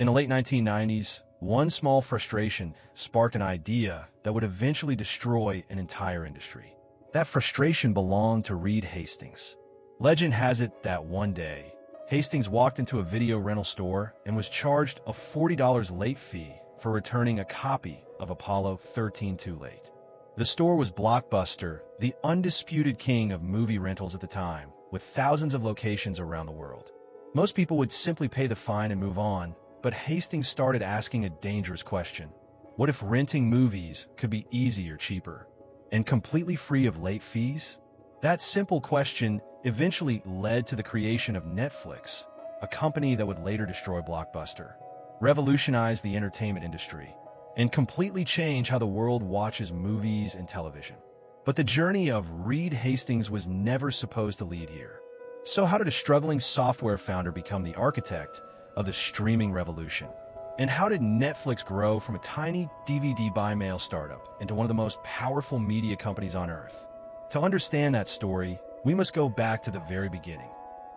In the late 1990s, one small frustration sparked an idea that would eventually destroy an entire industry. That frustration belonged to Reed Hastings. Legend has it that one day, Hastings walked into a video rental store and was charged a $40 late fee for returning a copy of Apollo 13 too late. The store was Blockbuster, the undisputed king of movie rentals at the time, with thousands of locations around the world. Most people would simply pay the fine and move on, but Hastings started asking a dangerous question. What if renting movies could be easier, cheaper, and completely free of late fees? That simple question eventually led to the creation of Netflix, a company that would later destroy Blockbuster, revolutionize the entertainment industry, and completely change how the world watches movies and television. But the journey of Reed Hastings was never supposed to lead here. So how did a struggling software founder become the architect of the streaming revolution? And how did Netflix grow from a tiny DVD buy mail startup into one of the most powerful media companies on earth? To understand that story, we must go back to the very beginning.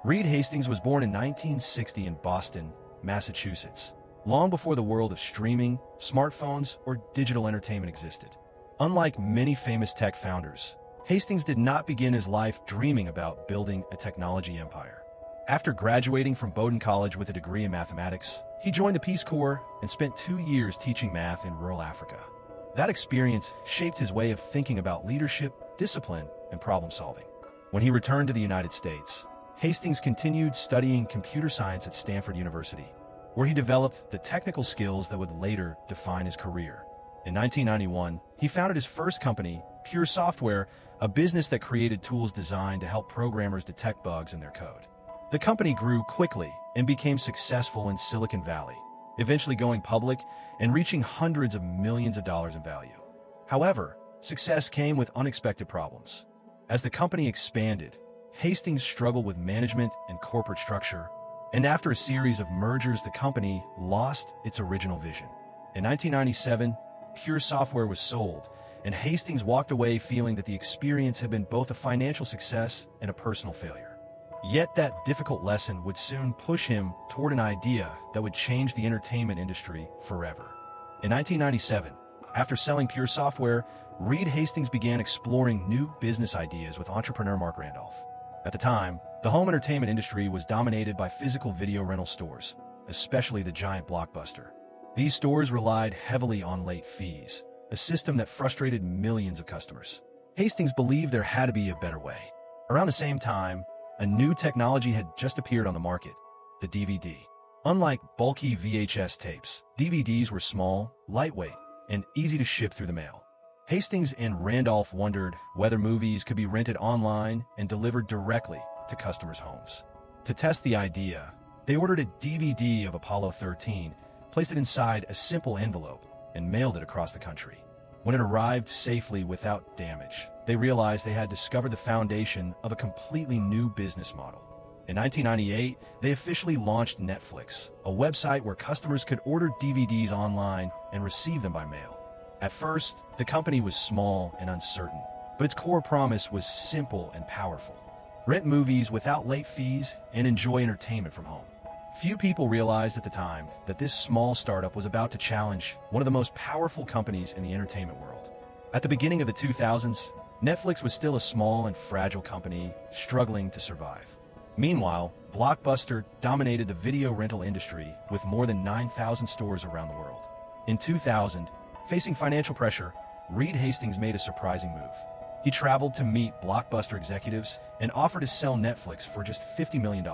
Reed Hastings was born in 1960 in Boston, Massachusetts, long before the world of streaming, smartphones, or digital entertainment existed. Unlike many famous tech founders, Hastings did not begin his life dreaming about building a technology empire. After graduating from Bowdoin College with a degree in mathematics, he joined the Peace Corps and spent 2 years teaching math in rural Africa. That experience shaped his way of thinking about leadership, discipline, and problem solving. When he returned to the United States, Hastings continued studying computer science at Stanford University, where he developed the technical skills that would later define his career. In 1991, he founded his first company, Pure Software, a business that created tools designed to help programmers detect bugs in their code. The company grew quickly and became successful in Silicon Valley, eventually going public and reaching hundreds of millions of dollars in value. However, success came with unexpected problems. As the company expanded, Hastings struggled with management and corporate structure, and after a series of mergers, the company lost its original vision. In 1997, Pure Software was sold, and Hastings walked away feeling that the experience had been both a financial success and a personal failure. Yet that difficult lesson would soon push him toward an idea that would change the entertainment industry forever. In 1997, after selling Pure Software, Reed Hastings began exploring new business ideas with entrepreneur Mark Randolph. At the time, the home entertainment industry was dominated by physical video rental stores, especially the giant Blockbuster. These stores relied heavily on late fees, a system that frustrated millions of customers. Hastings believed there had to be a better way. Around the same time, a new technology had just appeared on the market, the DVD. Unlike bulky VHS tapes, DVDs were small, lightweight, and easy to ship through the mail. Hastings and Randolph wondered whether movies could be rented online and delivered directly to customers' homes. To test the idea, they ordered a DVD of Apollo 13, placed it inside a simple envelope, and mailed it across the country. When it arrived safely without damage, they realized they had discovered the foundation of a completely new business model. In 1998, they officially launched Netflix, a website where customers could order DVDs online and receive them by mail. At first, the company was small and uncertain, but its core promise was simple and powerful. Rent movies without late fees and enjoy entertainment from home. Few people realized at the time that this small startup was about to challenge one of the most powerful companies in the entertainment world. At the beginning of the 2000s, Netflix was still a small and fragile company struggling to survive. Meanwhile, Blockbuster dominated the video rental industry with more than 9,000 stores around the world. In 2000, facing financial pressure, Reed Hastings made a surprising move. He traveled to meet Blockbuster executives and offered to sell Netflix for just $50 million.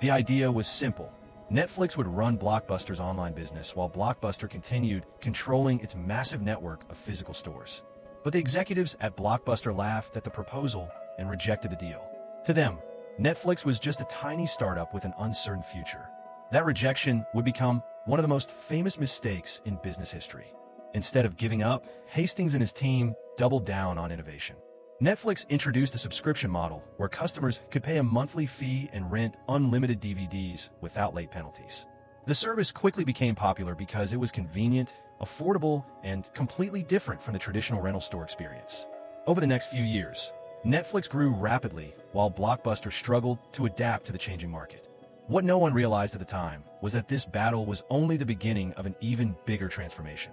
The idea was simple. Netflix would run Blockbuster's online business while Blockbuster continued controlling its massive network of physical stores. But the executives at Blockbuster laughed at the proposal and rejected the deal. To them, Netflix was just a tiny startup with an uncertain future. That rejection would become one of the most famous mistakes in business history. Instead of giving up, Hastings and his team doubled down on innovation. Netflix introduced a subscription model where customers could pay a monthly fee and rent unlimited DVDs without late penalties. The service quickly became popular because it was convenient, affordable, and completely different from the traditional rental store experience. Over the next few years, Netflix grew rapidly while Blockbuster struggled to adapt to the changing market. What no one realized at the time was that this battle was only the beginning of an even bigger transformation.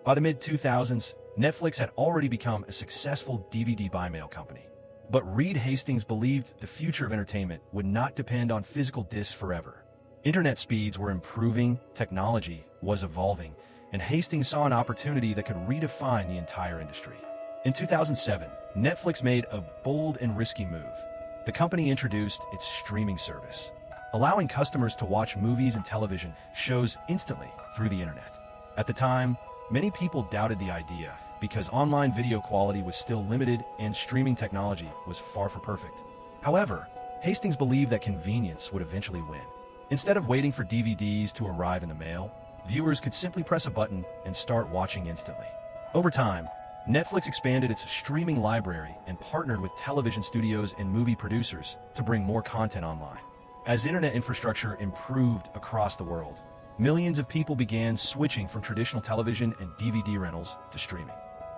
By the mid-2000s, Netflix had already become a successful DVD by mail company. But Reed Hastings believed the future of entertainment would not depend on physical discs forever. Internet speeds were improving, technology was evolving, and Hastings saw an opportunity that could redefine the entire industry. In 2007, Netflix made a bold and risky move. The company introduced its streaming service, allowing customers to watch movies and television shows instantly through the internet. At the time, many people doubted the idea because online video quality was still limited and streaming technology was far from perfect. However, Hastings believed that convenience would eventually win. Instead of waiting for DVDs to arrive in the mail, viewers could simply press a button and start watching instantly. Over time, Netflix expanded its streaming library and partnered with television studios and movie producers to bring more content online. As internet infrastructure improved across the world, millions of people began switching from traditional television and DVD rentals to streaming.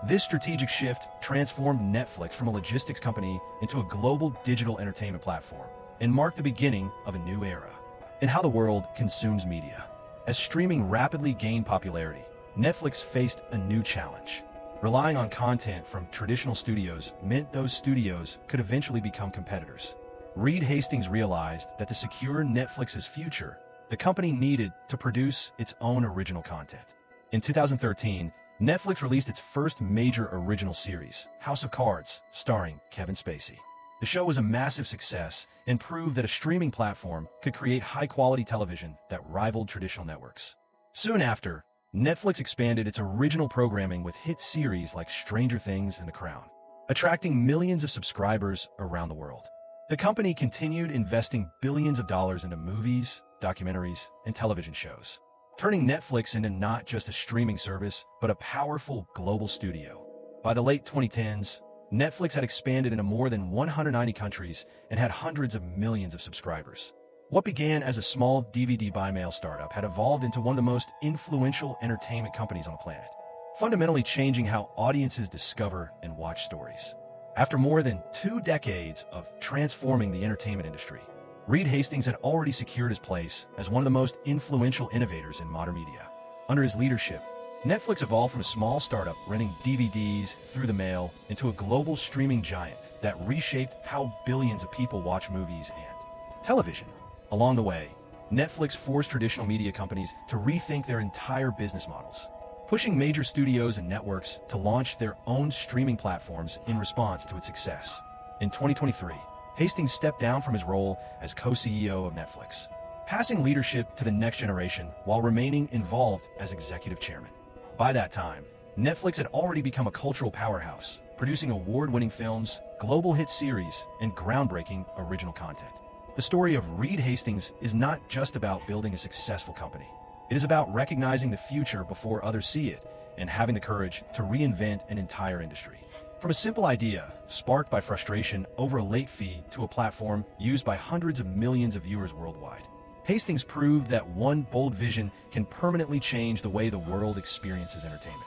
This strategic shift transformed Netflix from a logistics company into a global digital entertainment platform and marked the beginning of a new era in how the world consumes media. As streaming rapidly gained popularity, Netflix faced a new challenge. Relying on content from traditional studios meant those studios could eventually become competitors. Reed Hastings realized that to secure Netflix's future, the company needed to produce its own original content. In 2013, Netflix released its first major original series, House of Cards, starring Kevin Spacey. The show was a massive success and proved that a streaming platform could create high-quality television that rivaled traditional networks. Soon after, Netflix expanded its original programming with hit series like Stranger Things and The Crown, attracting millions of subscribers around the world. The company continued investing billions of dollars into movies, documentaries, and television shows, turning Netflix into not just a streaming service, but a powerful global studio. By the late 2010s, Netflix had expanded into more than 190 countries and had hundreds of millions of subscribers. What began as a small DVD by mail startup had evolved into one of the most influential entertainment companies on the planet, fundamentally changing how audiences discover and watch stories. After more than 2 decades of transforming the entertainment industry, Reed Hastings had already secured his place as one of the most influential innovators in modern media. Under his leadership, Netflix evolved from a small startup renting DVDs through the mail into a global streaming giant that reshaped how billions of people watch movies and television. Along the way, Netflix forced traditional media companies to rethink their entire business models, pushing major studios and networks to launch their own streaming platforms in response to its success. In 2023, Hastings stepped down from his role as co-CEO of Netflix, passing leadership to the next generation while remaining involved as executive chairman. By that time, Netflix had already become a cultural powerhouse, producing award-winning films, global hit series, and groundbreaking original content. The story of Reed Hastings is not just about building a successful company. It is about recognizing the future before others see it and having the courage to reinvent an entire industry. From a simple idea, sparked by frustration over a late fee, to a platform used by hundreds of millions of viewers worldwide, Hastings proved that one bold vision can permanently change the way the world experiences entertainment.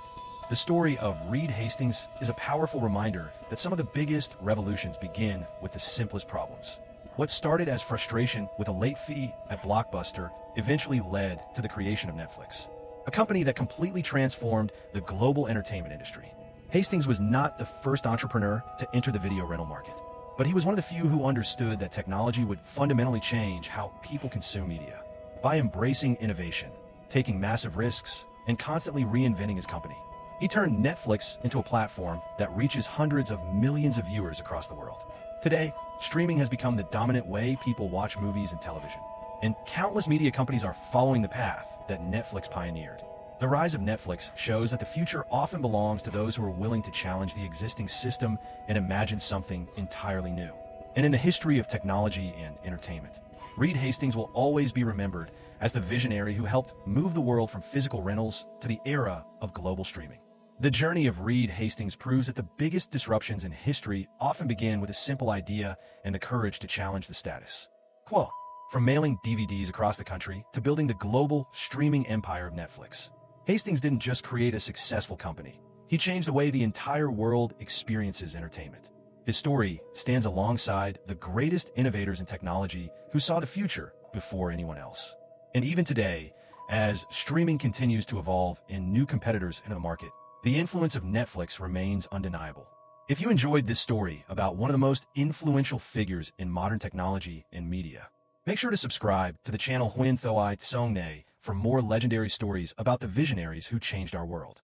The story of Reed Hastings is a powerful reminder that some of the biggest revolutions begin with the simplest problems. What started as frustration with a late fee at Blockbuster eventually led to the creation of Netflix, a company that completely transformed the global entertainment industry. Hastings was not the first entrepreneur to enter the video rental market, but he was one of the few who understood that technology would fundamentally change how people consume media. By embracing innovation, taking massive risks, and constantly reinventing his company, he turned Netflix into a platform that reaches hundreds of millions of viewers across the world. Today, streaming has become the dominant way people watch movies and television, and countless media companies are following the path that Netflix pioneered. The rise of Netflix shows that the future often belongs to those who are willing to challenge the existing system and imagine something entirely new. And in the history of technology and entertainment, Reed Hastings will always be remembered as the visionary who helped move the world from physical rentals to the era of global streaming. The journey of Reed Hastings proves that the biggest disruptions in history often begin with a simple idea and the courage to challenge the status quo. From mailing DVDs across the country to building the global streaming empire of Netflix, Hastings didn't just create a successful company. He changed the way the entire world experiences entertainment. His story stands alongside the greatest innovators in technology who saw the future before anyone else. And even today, as streaming continues to evolve and new competitors enter the market, the influence of Netflix remains undeniable. If you enjoyed this story about one of the most influential figures in modern technology and media, make sure to subscribe to the channel Huyen Thoai Tsong Ne for more legendary stories about the visionaries who changed our world.